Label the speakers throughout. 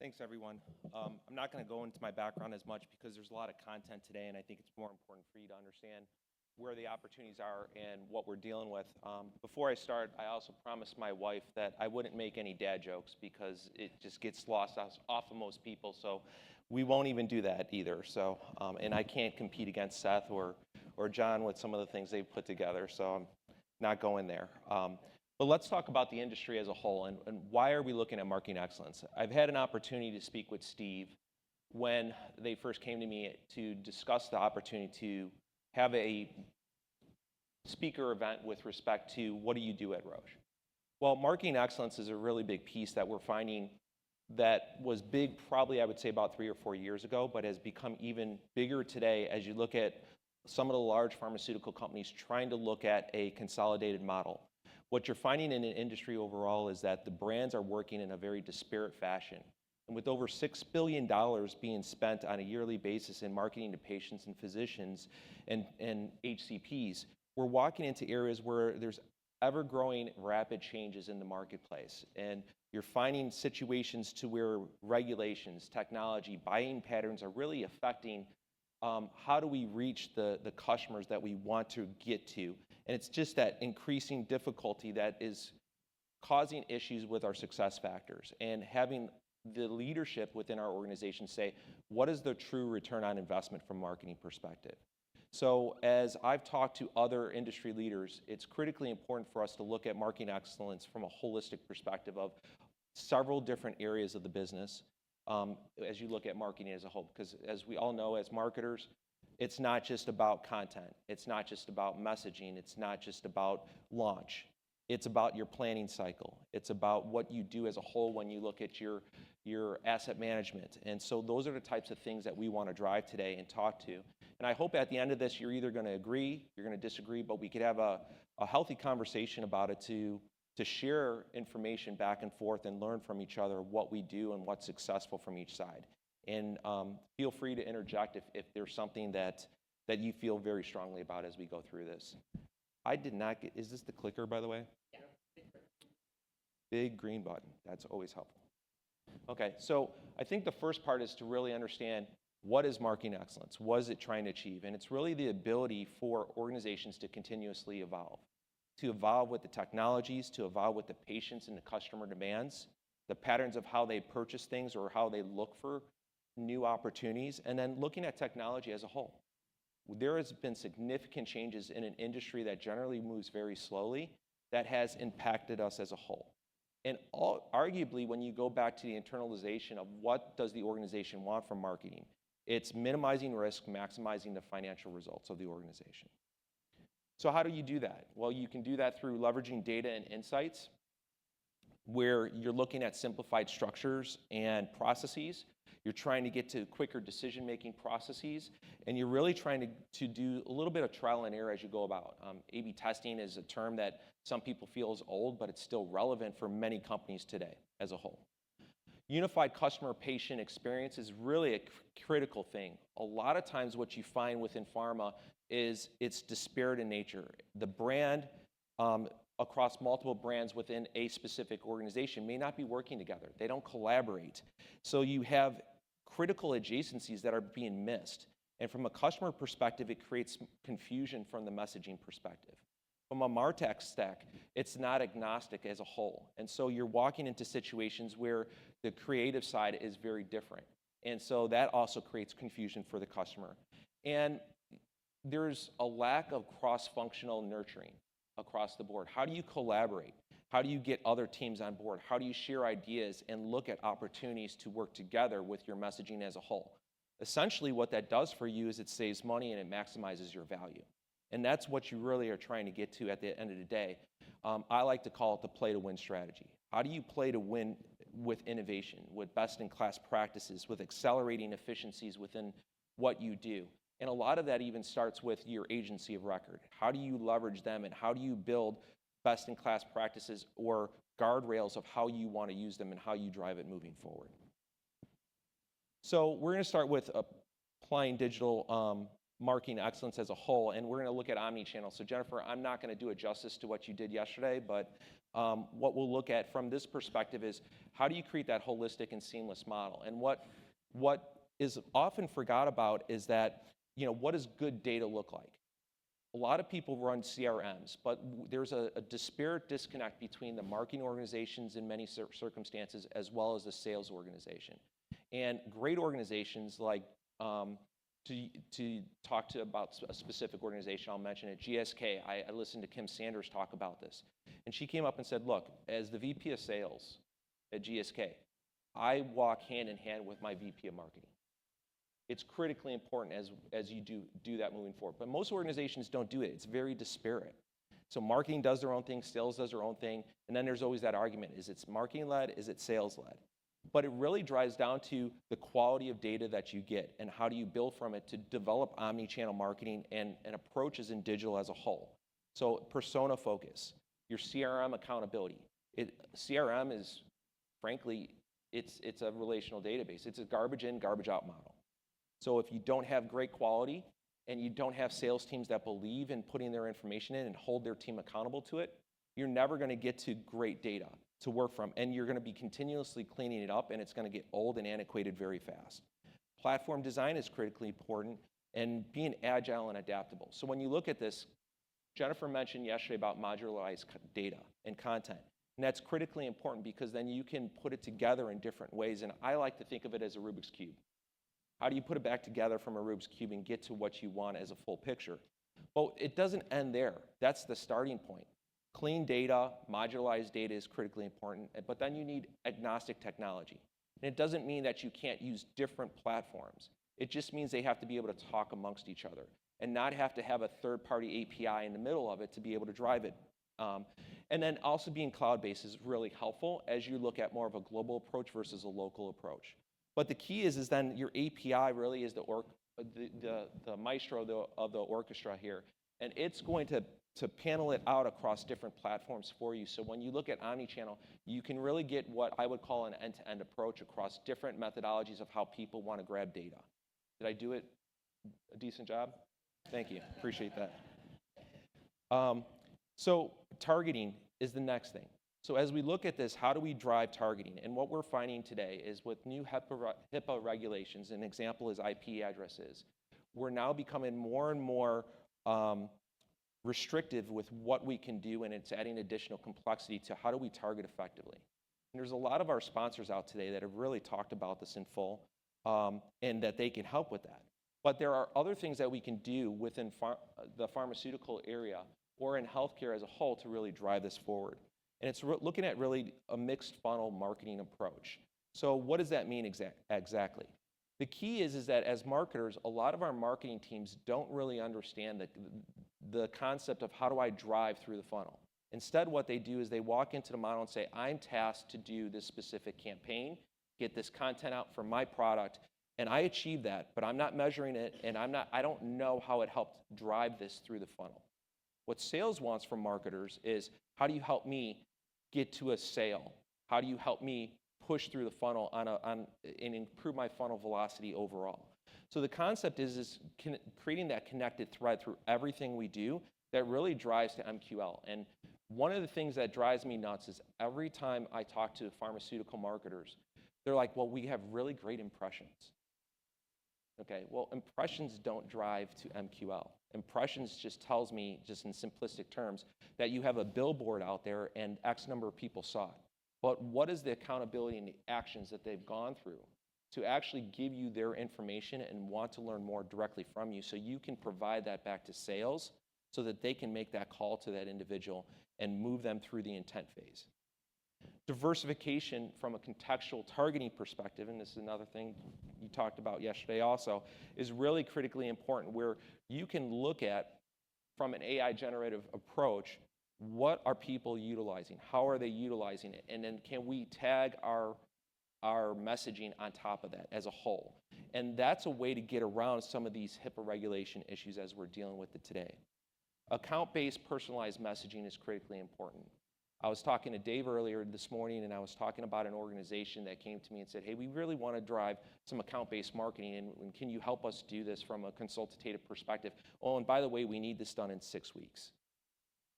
Speaker 1: Thanks, everyone. I'm not going to go into my background as much because there's a lot of content today, and I think it's more important for you to understand where the opportunities are and what we're dealing with. Before I start, I also promised my wife that I wouldn't make any dad jokes because it just gets lost off of most people, so we won't even do that either. So, and I can't compete against Seth or John with some of the things they've put together, so I'm not going there. But let's talk about the industry as a whole and why are we looking at marketing excellence? I've had an opportunity to speak with Steve when they first came to me to discuss the opportunity to have a speaker event with respect to what do you do at Roche? Well, marketing excellence is a really big piece that we're finding that was big probably I would say about 3 or 4 years ago, but has become even bigger today as you look at some of the large pharmaceutical companies trying to look at a consolidated model. What you're finding in an industry overall is that the brands are working in a very disparate fashion. And with over $6 billion being spent on a yearly basis in marketing to patients and physicians and HCPs, we're walking into areas where there's ever-growing rapid changes in the marketplace. And you're finding situations to where regulations, technology, buying patterns are really affecting how do we reach the customers that we want to get to. And it's just that increasing difficulty that is causing issues with our success factors and having the leadership within our organization say, what is the true return on investment from a marketing perspective? So as I've talked to other industry leaders, it's critically important for us to look at marketing excellence from a holistic perspective of several different areas of the business as you look at marketing as a whole. Because as we all know, as marketers, it's not just about content. It's not just about messaging. It's not just about launch. It's about your planning cycle. It's about what you do as a whole when you look at your asset management. And so those are the types of things that we want to drive today and talk to. And I hope at the end of this, you're either going to agree, you're going to disagree, but we could have a healthy conversation about it to share information back and forth and learn from each other what we do and what's successful from each side. And feel free to interject if there's something that you feel very strongly about as we go through this. I did not get, is this the clicker, by the way?
Speaker 2: Yeah.
Speaker 1: Big green button. That's always helpful. Okay, so I think the first part is to really understand what is marketing excellence? What is it trying to achieve? And it's really the ability for organizations to continuously evolve with the technologies, to evolve with the patients and the customer demands, the patterns of how they purchase things or how they look for new opportunities, and then looking at technology as a whole. There has been significant changes in an industry that generally moves very slowly that has impacted us as a whole. And arguably, when you go back to the internalization of what does the organization want from marketing, it's minimizing risk, maximizing the financial results of the organization. So how do you do that? Well, you can do that through leveraging data and insights, where you're looking at simplified structures and processes. You're trying to get to quicker decision-making processes, and you're really trying to do a little bit of trial and error as you go about. A/B testing is a term that some people feel is old, but it's still relevant for many companies today as a whole. Unified customer-patient experience is really a critical thing. A lot of times what you find within pharma is it's disparate in nature. The brand across multiple brands within a specific organization may not be working together. They don't collaborate. So you have critical adjacencies that are being missed. And from a customer perspective, it creates confusion from the messaging perspective. From a MarTech stack, it's not agnostic as a whole. And so you're walking into situations where the creative side is very different. And so that also creates confusion for the customer. And there's a lack of cross-functional nurturing across the board. How do you collaborate? How do you get other teams on board? How do you share ideas and look at opportunities to work together with your messaging as a whole? Essentially, what that does for you is it saves money and it maximizes your value. And that's what you really are trying to get to at the end of the day. I like to call it the play-to-win strategy. How do you play to win with innovation, with best-in-class practices, with accelerating efficiencies within what you do? And a lot of that even starts with your agency of record. How do you leverage them, and how do you build best-in-class practices or guardrails of how you want to use them and how you drive it moving forward? So we're going to start with applying digital marketing excellence as a whole, and we're going to look at omni-channel. So Jennifer, I'm not going to do it justice to what you did yesterday, but what we'll look at from this perspective is how do you create that holistic and seamless model? And what is often forgot about is that, what does good data look like? A lot of people run CRMs, but there's a disparate disconnect between the marketing organizations in many circumstances as well as the sales organization. And great organizations like, to talk to about a specific organization, I'll mention it, GSK. I listened to Kim Sanders talk about this. And she came up and said, look, as the VP of sales at GSK, I walk hand in hand with my VP of marketing. It's critically important as you do that moving forward. But most organizations don't do it. It's very disparate. So marketing does their own thing, sales does their own thing, and then there's always that argument. Is it marketing-led? Is it sales-led? But it really drives down to the quality of data that you get and how do you build from it to develop omni-channel marketing and approaches in digital as a whole. So persona focus, your CRM accountability. CRM is, frankly, it's a relational database. It's a garbage in, garbage out model. So if you don't have great quality and you don't have sales teams that believe in putting their information in and hold their team accountable to it, you're never going to get to great data to work from, and you're going to be continuously cleaning it up, and it's going to get old and antiquated very fast. Platform design is critically important, and being agile and adaptable. So when you look at this, Jennifer mentioned yesterday about modularized data and content, and that's critically important because then you can put it together in different ways, and I like to think of it as a Rubik's Cube. How do you put it back together from a Rubik's Cube and get to what you want as a full picture? Well, it doesn't end there. That's the starting point. Clean data, modularized data is critically important, but then you need agnostic technology. And it doesn't mean that you can't use different platforms. It just means they have to be able to talk amongst each other and not have to have a third-party API in the middle of it to be able to drive it. And then also being cloud-based is really helpful as you look at more of a global approach versus a local approach. But the key is then your API really is the maestro of the orchestra here. And it's going to panel it out across different platforms for you. So when you look at omnichannel, you can really get what I would call an end-to-end approach across different methodologies of how people want to grab data. Did I do it a decent job? Thank you. Appreciate that. So targeting is the next thing. So as we look at this, how do we drive targeting? And what we're finding today is with new HIPAA regulations, an example is IP addresses, we're now becoming more and more restrictive with what we can do, and it's adding additional complexity to how do we target effectively. And there's a lot of our sponsors out today that have really talked about this in full, and that they can help with that. But there are other things that we can do within the pharmaceutical area or in healthcare as a whole to really drive this forward. And it's looking at really a mixed funnel marketing approach. So what does that mean exactly? The key is that as marketers, a lot of our marketing teams don't really understand the concept of how do I drive through the funnel. Instead, what they do is they walk into the model and say, I'm tasked to do this specific campaign, get this content out for my product, and I achieve that, but I'm not measuring it, and I don't know how it helped drive this through the funnel. What sales wants from marketers is, how do you help me get to a sale? How do you help me push through the funnel and improve my funnel velocity overall? So the concept is creating that connected thread through everything we do that really drives to MQL. And one of the things that drives me nuts is every time I talk to pharmaceutical marketers, they're like, well, we have really great impressions. Okay, well, impressions don't drive to MQL. Impressions just tells me, just in simplistic terms, that you have a billboard out there and X number of people saw it. But what is the accountability and the actions that they've gone through to actually give you their information and want to learn more directly from you so you can provide that back to sales so that they can make that call to that individual and move them through the intent phase. Diversification from a contextual targeting perspective, and this is another thing you talked about yesterday also, is really critically important where you can look at, from an AI generative approach, what are people utilizing? How are they utilizing it? And then can we tag our messaging on top of that as a whole? And that's a way to get around some of these HIPAA regulation issues as we're dealing with it today. Account-based personalized messaging is critically important. I was talking to Dave earlier this morning, and I was talking about an organization that came to me and said, hey, we really want to drive some account-based marketing, and can you help us do this from a consultative perspective? Oh, and by the way, we need this done in 6 weeks.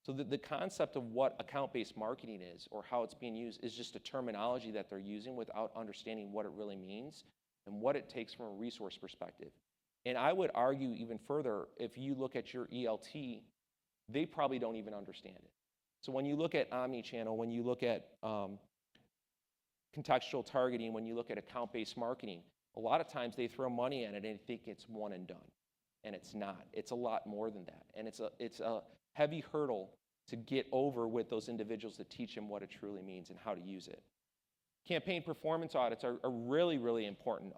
Speaker 1: So the concept of what account-based marketing is or how it's being used is just a terminology that they're using without understanding what it really means and what it takes from a resource perspective. And I would argue even further, if you look at your ELT, they probably don't even understand it. So when you look at omni-channel, when you look at contextual targeting, when you look at account-based marketing, a lot of times they throw money at it and think it's one and done. And it's not. It's a lot more than that. And it's a heavy hurdle to get over with those individuals to teach them what it truly means and how to use it. Campaign performance audits are really, really important.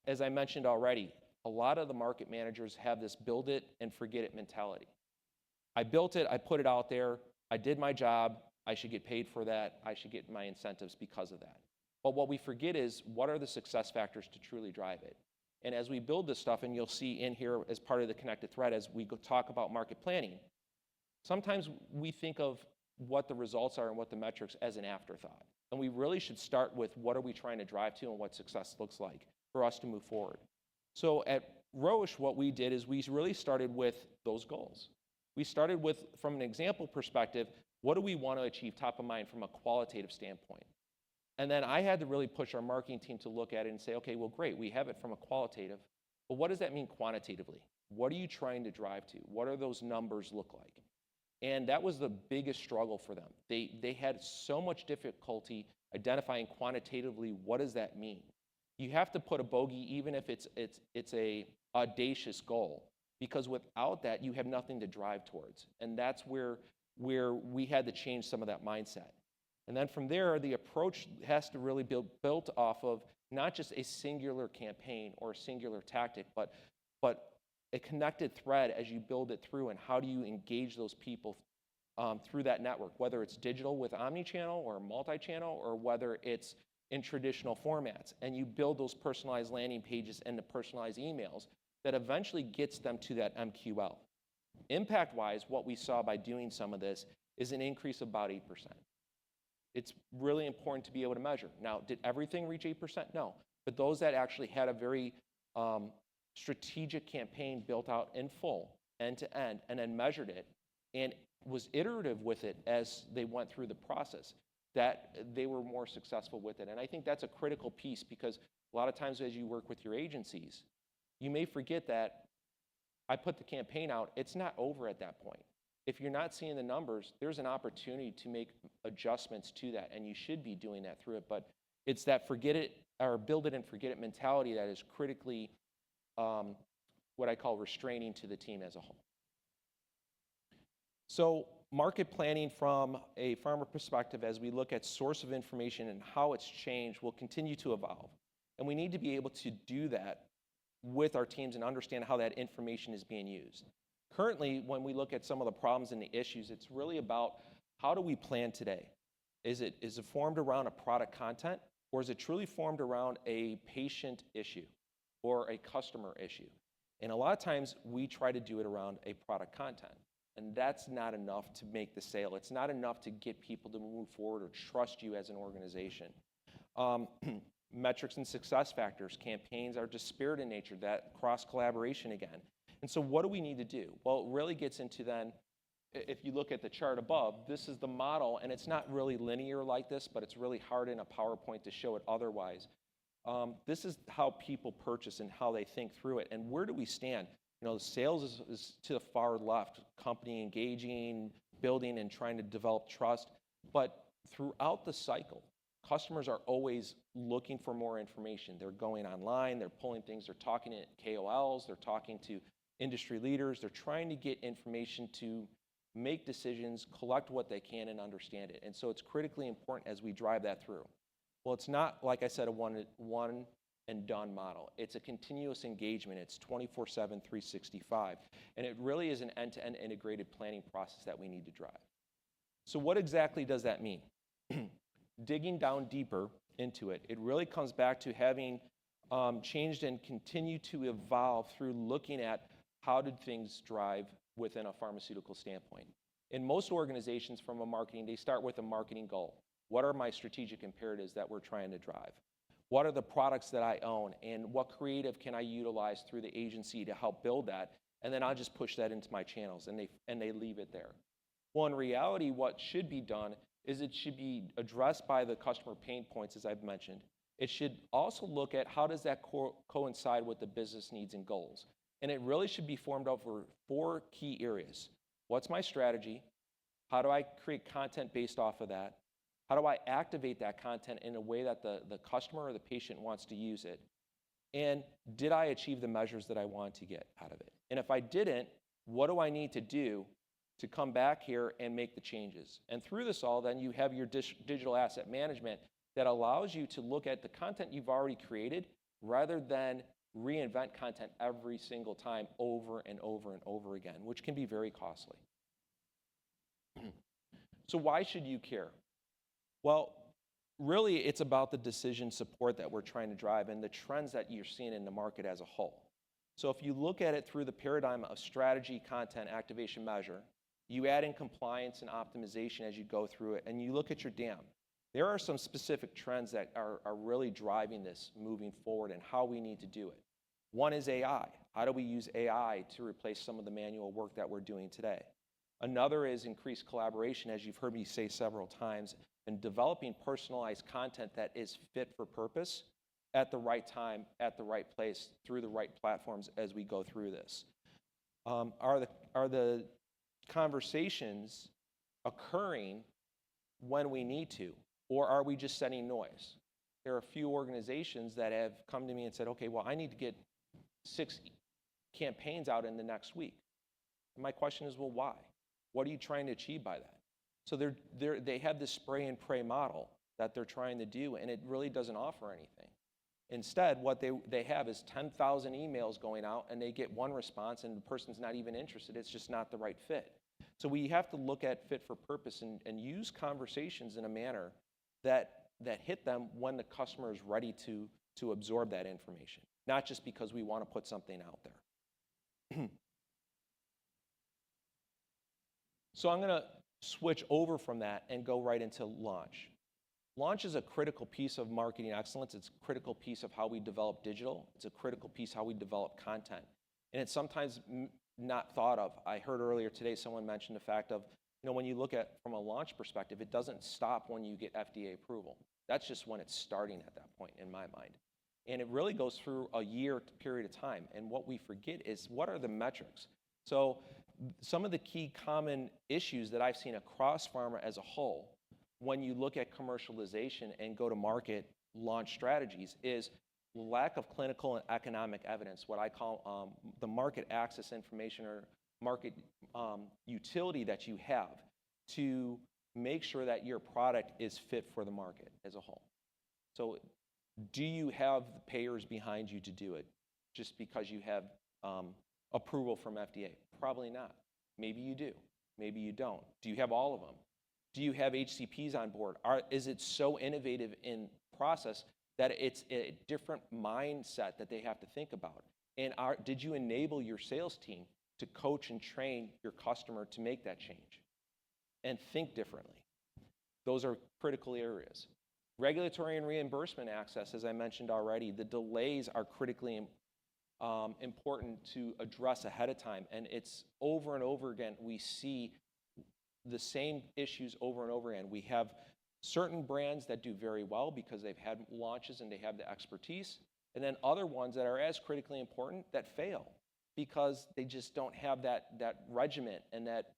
Speaker 1: As I mentioned already, a lot of the market managers have this build it and forget it mentality. I built it, I put it out there, I did my job, I should get paid for that, I should get my incentives because of that. But what we forget is, what are the success factors to truly drive it? And as we build this stuff, and you'll see in here as part of the connected thread as we talk about market planning, sometimes we think of what the results are and what the metrics as an afterthought. And we really should start with what are we trying to drive to and what success looks like for us to move forward. So at Roche, what we did is we really started with those goals. We started with, from an example perspective, what do we want to achieve top of mind from a qualitative standpoint? And then I had to really push our marketing team to look at it and say, okay, well, great, we have it from a qualitative, but what does that mean quantitatively? What are you trying to drive to? What do those numbers look like? And that was the biggest struggle for them. They had so much difficulty identifying quantitatively what does that mean. You have to put a bogey even if it's a audacious goal, because without that, you have nothing to drive towards. And that's where we had to change some of that mindset. And then from there, the approach has to really be built off of not just a singular campaign or a singular tactic, but a connected thread as you build it through, and how do you engage those people through that network, whether it's digital with omni-channel or multi-channel, or whether it's in traditional formats. And you build those personalized landing pages and the personalized emails that eventually gets them to that MQL. Impact-wise, what we saw by doing some of this is an increase of about 8%. It's really important to be able to measure. Now, did everything reach 8%? No. But those that actually had a very strategic campaign built out in full, end-to-end, and then measured it, and was iterative with it as they went through the process, that they were more successful with it. And I think that's a critical piece, because a lot of times as you work with your agencies, you may forget that I put the campaign out, it's not over at that point. If you're not seeing the numbers, there's an opportunity to make adjustments to that, and you should be doing that through it. But it's that forget it, or build it and forget it mentality that is critically what I call restraining to the team as a whole. So market planning from a pharma perspective, as we look at source of information and how it's changed, will continue to evolve. And we need to be able to do that with our teams and understand how that information is being used. Currently, when we look at some of the problems and the issues, it's really about how do we plan today? Is it formed around a product content, or is it truly formed around a patient issue or a customer issue? And a lot of times we try to do it around a product content, and that's not enough to make the sale. It's not enough to get people to move forward or trust you as an organization. Metrics and success factors, campaigns are disparate in nature, that cross-collaboration again. And so what do we need to do? Well, it really gets into then, if you look at the chart above, this is the model, and it's not really linear like this, but it's really hard in a PowerPoint to show it otherwise. This is how people purchase and how they think through it. And where do we stand? You know, the sales is to the far left, company engaging, building, and trying to develop trust. But throughout the cycle, customers are always looking for more information. They're going online, they're pulling things, they're talking to KOLs, they're talking to industry leaders, they're trying to get information to make decisions, collect what they can, and understand it. And so it's critically important as we drive that through. Well, it's not, like I said, a one and done model. It's a continuous engagement. It's 24/7, 365. And it really is an end-to-end integrated planning process that we need to drive. So what exactly does that mean? Digging down deeper into it, it really comes back to having changed and continue to evolve through looking at how did things drive within a pharmaceutical standpoint. In most organizations from a marketing, they start with a marketing goal. What are my strategic imperatives that we're trying to drive? What are the products that I own, and what creative can I utilize through the agency to help build that? And then I'll just push that into my channels, and they leave it there. Well, in reality, what should be done is it should be addressed by the customer pain points, as I've mentioned. It should also look at how does that coincide with the business needs and goals. And it really should be formed over 4 key areas. What's my strategy? How do I create content based off of that? How do I activate that content in a way that the customer or the patient wants to use it? And did I achieve the measures that I wanted to get out of it? And if I didn't, what do I need to do to come back here and make the changes? And through this all, then you have your digital asset management that allows you to look at the content you've already created rather than reinvent content every single time over and over and over again, which can be very costly. So why should you care? Well, really, it's about the decision support that we're trying to drive and the trends that you're seeing in the market as a whole. So if you look at it through the paradigm of strategy, content, activation, measure, you add in compliance and optimization as you go through it, and you look at your DAM. There are some specific trends that are really driving this moving forward and how we need to do it. One is AI. How do we use AI to replace some of the manual work that we're doing today? Another is increased collaboration, as you've heard me say several times, and developing personalized content that is fit for purpose at the right time, at the right place, through the right platforms as we go through this. Are the conversations occurring when we need to, or are we just setting noise? There are a few organizations that have come to me and said, okay, well, I need to get 6 campaigns out in the next week. And my question is, well, why? What are you trying to achieve by that? So they have this spray and pray model that they're trying to do, and it really doesn't offer anything. Instead, what they have is 10,000 emails going out, and they get one response, and the person's not even interested. It's just not the right fit. So we have to look at fit for purpose and use conversations in a manner that hit them when the customer is ready to absorb that information, not just because we want to put something out there. So I'm going to switch over from that and go right into launch. Launch is a critical piece of marketing excellence. It's a critical piece of how we develop digital. It's a critical piece how we develop content. And it's sometimes not thought of. I heard earlier today someone mentioned the fact of, when you look at from a launch perspective, it doesn't stop when you get FDA approval. That's just when it's starting at that point in my mind. And it really goes through a year period of time. And what we forget is, what are the metrics? So some of the key common issues that I've seen across pharma as a whole, when you look at commercialization and go-to-market launch strategies, is lack of clinical and economic evidence, what I call the market access information or market utility that you have to make sure that your product is fit for the market as a whole. So do you have the payers behind you to do it just because you have approval from FDA? Probably not. Maybe you do. Maybe you don't. Do you have all of them? Do you have HCPs on board? Is it so innovative in process that it's a different mindset that they have to think about? And did you enable your sales team to coach and train your customer to make that change and think differently? Those are critical areas. Regulatory and reimbursement access, as I mentioned already, the delays are critically important to address ahead of time. And it's over and over again, we see the same issues over and over again. We have certain brands that do very well because they've had launches and they have the expertise, and then other ones that are as critically important that fail because they just don't have that regiment and that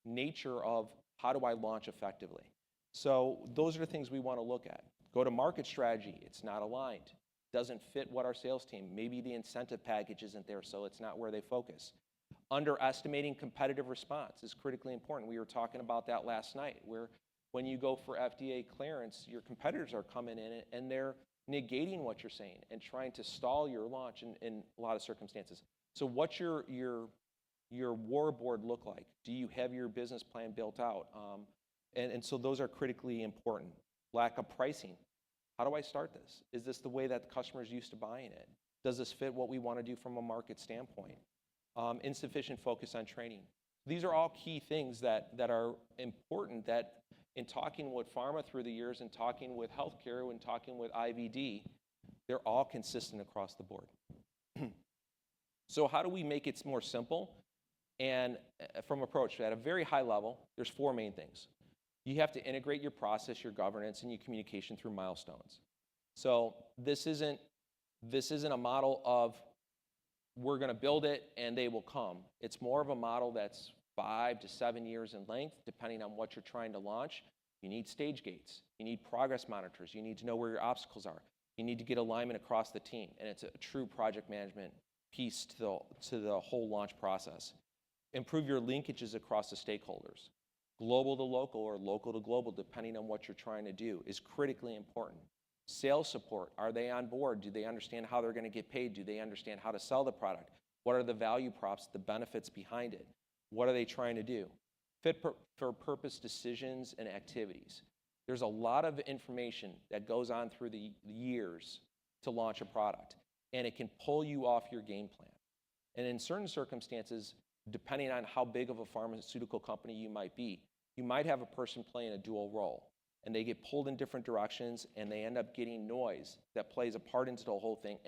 Speaker 1: nature of how do I launch effectively. So those are the things we want to look at. Go-to-market strategy, it's not aligned. Doesn't fit what our sales team, maybe the incentive package isn't there, so it's not where they focus. Underestimating competitive response is critically important. We were talking about that last night, where when you go for FDA clearance, your competitors are coming in and they're negating what you're saying and trying to stall your launch in a lot of circumstances. So what's your war board look like? Do you have your business plan built out? And so those are critically important. Lack of pricing. How do I start this? Is this the way that the customer's used to buying it? Does this fit what we want to do from a market standpoint? Insufficient focus on training. These are all key things that are important that in talking with pharma through the years and talking with healthcare and talking with IVD, they're all consistent across the board. So how do we make it more simple? And from approach, at a very high level, there's 4 main things. You have to integrate your process, your governance, and your communication through milestones. So this isn't a model of we're going to build it and they will come. It's more of a model that's 5 to 7 years in length, depending on what you're trying to launch. You need stage gates. You need progress monitors. You need to know where your obstacles are. You need to get alignment across the team, and it's a true project management piece to the whole launch process. Improve your linkages across the stakeholders. Global to local or local to global, depending on what you're trying to do, is critically important. Sales support, are they on board? Do they understand how they're going to get paid? Do they understand how to sell the product? What are the value props, the benefits behind it? What are they trying to do? Fit for purpose decisions and activities. There's a lot of information that goes on through the years to launch a product, and it can pull you off your game plan. And in certain circumstances, depending on how big of a pharmaceutical company you might be, you might have a person playing a dual role, and they get pulled in different directions, and they end up getting noise that plays a part into the whole thing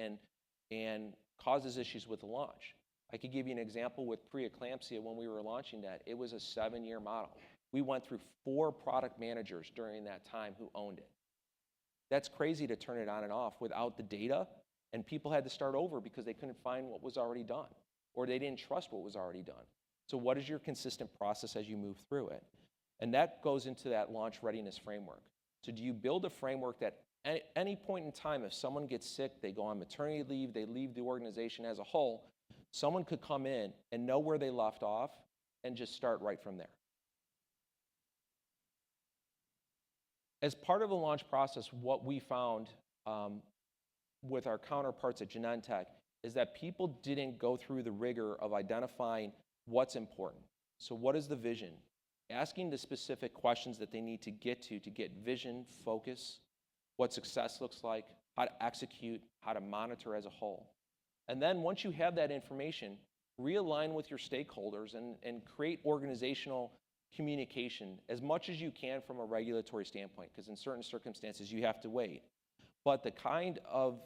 Speaker 1: and causes issues with the launch. I could give you an example with preeclampsia. When we were launching that, it was a 7-year model. We went through 4 product managers during that time who owned it. That's crazy to turn it on and off without the data, and people had to start over because they couldn't find what was already done, or they didn't trust what was already done. So what is your consistent process as you move through it? And that goes into that launch readiness framework. So do you build a framework that at any point in time, if someone gets sick, they go on maternity leave, they leave the organization as a whole, someone could come in and know where they left off and just start right from there. As part of the launch process, what we found with our counterparts at Genentech is that people didn't go through the rigor of identifying what's important. So what is the vision? Asking the specific questions that they need to get vision, focus, what success looks like, how to execute, how to monitor as a whole. And then once you have that information, realign with your stakeholders and create organizational communication as much as you can from a regulatory standpoint, because in certain circumstances you have to wait. But the kind of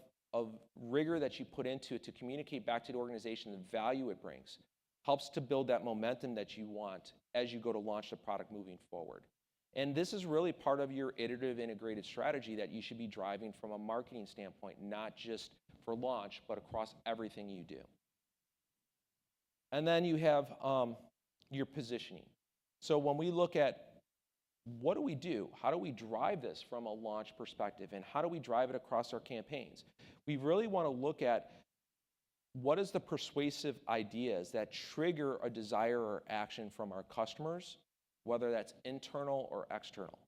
Speaker 1: rigor that you put into it to communicate back to the organization the value it brings helps to build that momentum that you want as you go to launch the product moving forward. And this is really part of your iterative integrated strategy that you should be driving from a marketing standpoint, not just for launch, but across everything you do. And then you have your positioning. So when we look at what do we do? How do we drive this from a launch perspective? And how do we drive it across our campaigns? We really want to look at what is the persuasive ideas that trigger a desire or action from our customers, whether that's internal or external.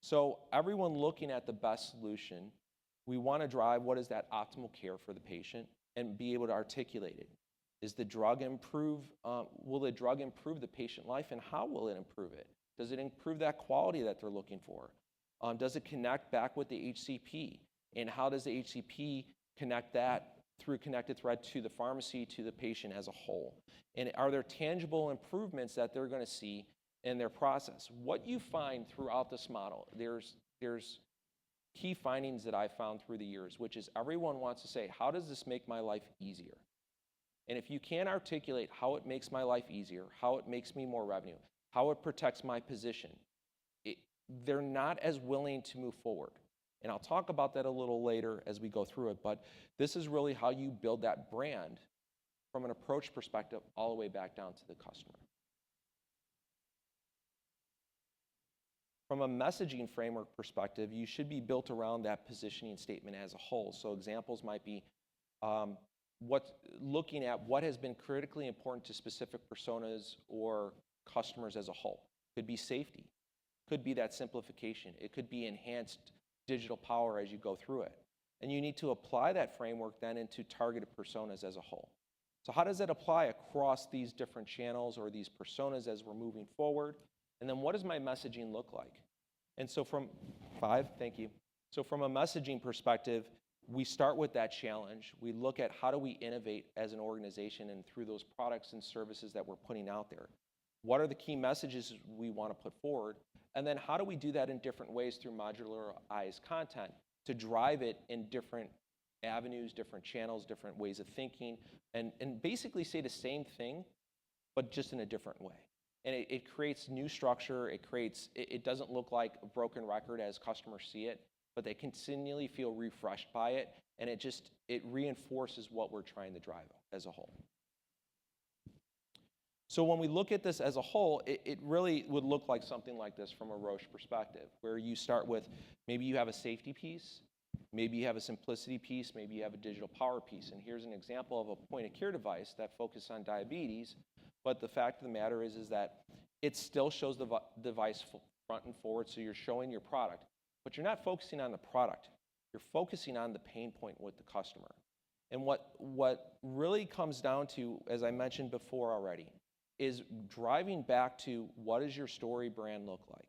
Speaker 1: So everyone looking at the best solution, we want to drive what is that optimal care for the patient and be able to articulate it. Is the drug improve, will the drug improve the patient life, and how will it improve it? Does it improve that quality that they're looking for? Does it connect back with the HCP? And how does the HCP connect that through connected thread to the pharmacy, to the patient as a whole? And are there tangible improvements that they're going to see in their process? What you find throughout this model, there's key findings that I found through the years, which is everyone wants to say, how does this make my life easier? And if you can't articulate how it makes my life easier, how it makes me more revenue, how it protects my position, they're not as willing to move forward. And I'll talk about that a little later as we go through it, but this is really how you build that brand from an approach perspective all the way back down to the customer. From a messaging framework perspective, you should be built around that positioning statement as a whole. So examples might be looking at what has been critically important to specific personas or customers as a whole. Could be safety, could be that simplification, it could be enhanced digital power as you go through it. And you need to apply that framework then into targeted personas as a whole. So how does it apply across these different channels or these personas as we're moving forward? And then what does my messaging look like? And so thank you. So from a messaging perspective, we start with that challenge. We look at how do we innovate as an organization and through those products and services that we're putting out there. What are the key messages we want to put forward? And then how do we do that in different ways through modularized content to drive it in different avenues, different channels, different ways of thinking, and basically say the same thing, but just in a different way. And it creates new structure. It doesn't look like a broken record as customers see it, but they continually feel refreshed by it, and it reinforces what we're trying to drive as a whole. So when we look at this as a whole, it really would look like something like this from a Roche perspective, where you start with maybe you have a safety piece, maybe you have a simplicity piece, maybe you have a digital power piece. And here's an example of a point-of-care device that focuses on diabetes, but the fact of the matter is that it still shows the device front and forward, so you're showing your product, but you're not focusing on the product. You're focusing on the pain point with the customer. And what really comes down to, as I mentioned before already, is driving back to what does your story brand look like?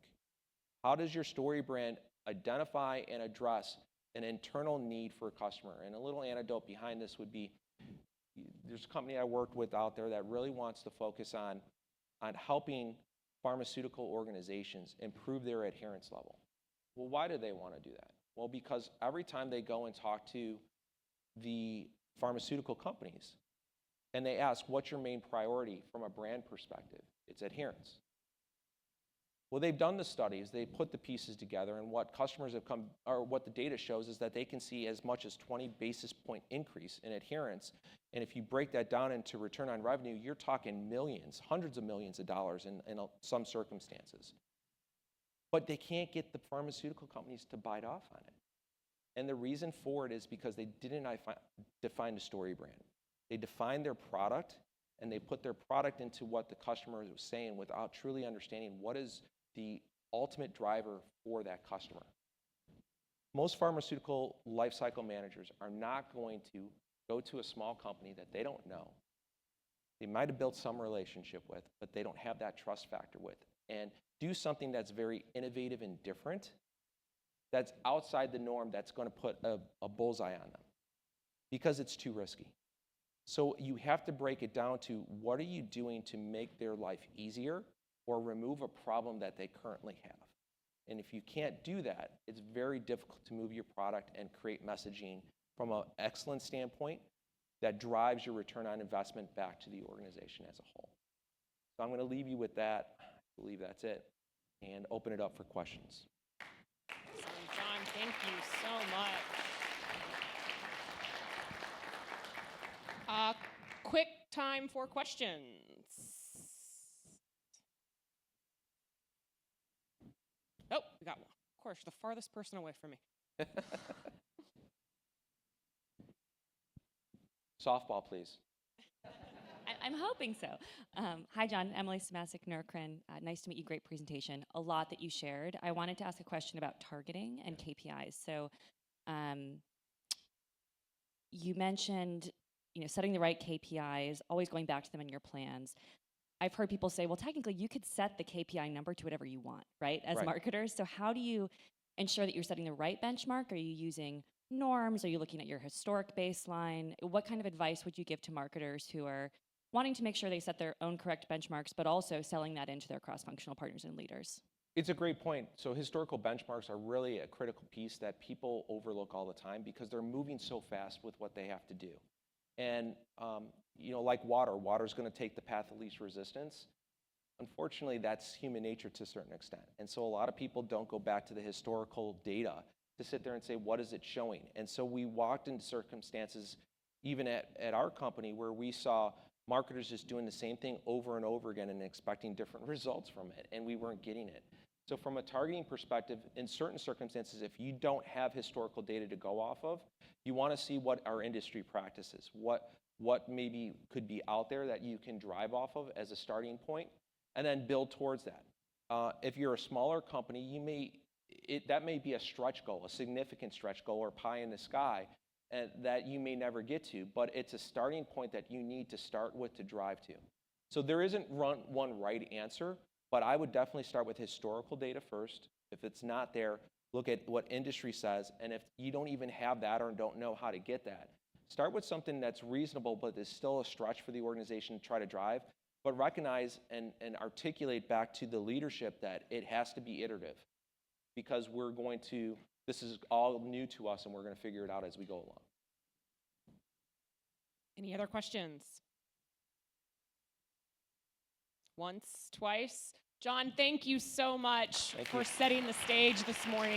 Speaker 1: How does your story brand identify and address an internal need for a customer? And a little anecdote behind this would be, there's a company I worked with out there that really wants to focus on helping pharmaceutical organizations improve their adherence level. Well, why do they want to do that? Well, because every time they go and talk to the pharmaceutical companies, and they ask, what's your main priority from a brand perspective? It's adherence. Well, they've done the studies, they put the pieces together, and what customers have come, or what the data shows is that they can see as much as 20 basis point increase in adherence. And if you break that down into return on revenue, you're talking millions, hundreds of millions of dollars in some circumstances. But they can't get the pharmaceutical companies to bite off on it. And the reason for it is because they didn't define the story brand. They defined their product, and they put their product into what the customer was saying without truly understanding what is the ultimate driver for that customer. Most pharmaceutical lifecycle managers are not going to go to a small company that they don't know. They might have built some relationship with, but they don't have that trust factor with, and do something that's very innovative and different, that's outside the norm, that's going to put a bullseye on them, because it's too risky. So you have to break it down to what are you doing to make their life easier or remove a problem that they currently have. And if you can't do that, it's very difficult to move your product and create messaging from an excellent standpoint that drives your return on investment back to the organization as a whole. So I'm going to leave you with that. I believe that's it, and open it up for questions.
Speaker 2: John, thank you so much. Quick time for questions. Oh, we got one. Of course, the farthest person away from me.
Speaker 1: Softball, please.
Speaker 3: I'm hoping so. Hi, John. Emily Samasik, Neurocrine. Nice to meet you. Great presentation. A lot that you shared. I wanted to ask a question about targeting and KPIs. So you mentioned setting the right KPIs, always going back to them in your plans. I've heard people say, well, technically, you could set the KPI number to whatever you want, right, as marketers. So how do you ensure that you're setting the right benchmark? Are you using norms? Are you looking at your historic baseline? What kind of advice would you give to marketers who are wanting to make sure they set their own correct benchmarks, but also selling that into their cross-functional partners and leaders?
Speaker 1: It's a great point. So historical benchmarks are really a critical piece that people overlook all the time because they're moving so fast with what they have to do. And like water's going to take the path of least resistance. Unfortunately, that's human nature to a certain extent. And so a lot of people don't go back to the historical data to sit there and say, what is it showing? And so we walked into circumstances, even at our company, where we saw marketers just doing the same thing over and over again and expecting different results from it, and we weren't getting it. So from a targeting perspective, in certain circumstances, if you don't have historical data to go off of, you want to see what our industry practices, what maybe could be out there that you can drive off of as a starting point, and then build towards that. If you're a smaller company, that may be a stretch goal, a significant stretch goal or pie in the sky that you may never get to, but it's a starting point that you need to start with to drive to. So there isn't one right answer, but I would definitely start with historical data first. If it's not there, look at what industry says, and if you don't even have that or don't know how to get that, start with something that's reasonable but is still a stretch for the organization to try to drive, but recognize and articulate back to the leadership that it has to be iterative, because this is all new to us and we're going to figure it out as we go along.
Speaker 2: Any other questions? Once, twice? John, thank you so much
Speaker 1: Thank
Speaker 2: for
Speaker 1: you.
Speaker 2: setting the stage this morning.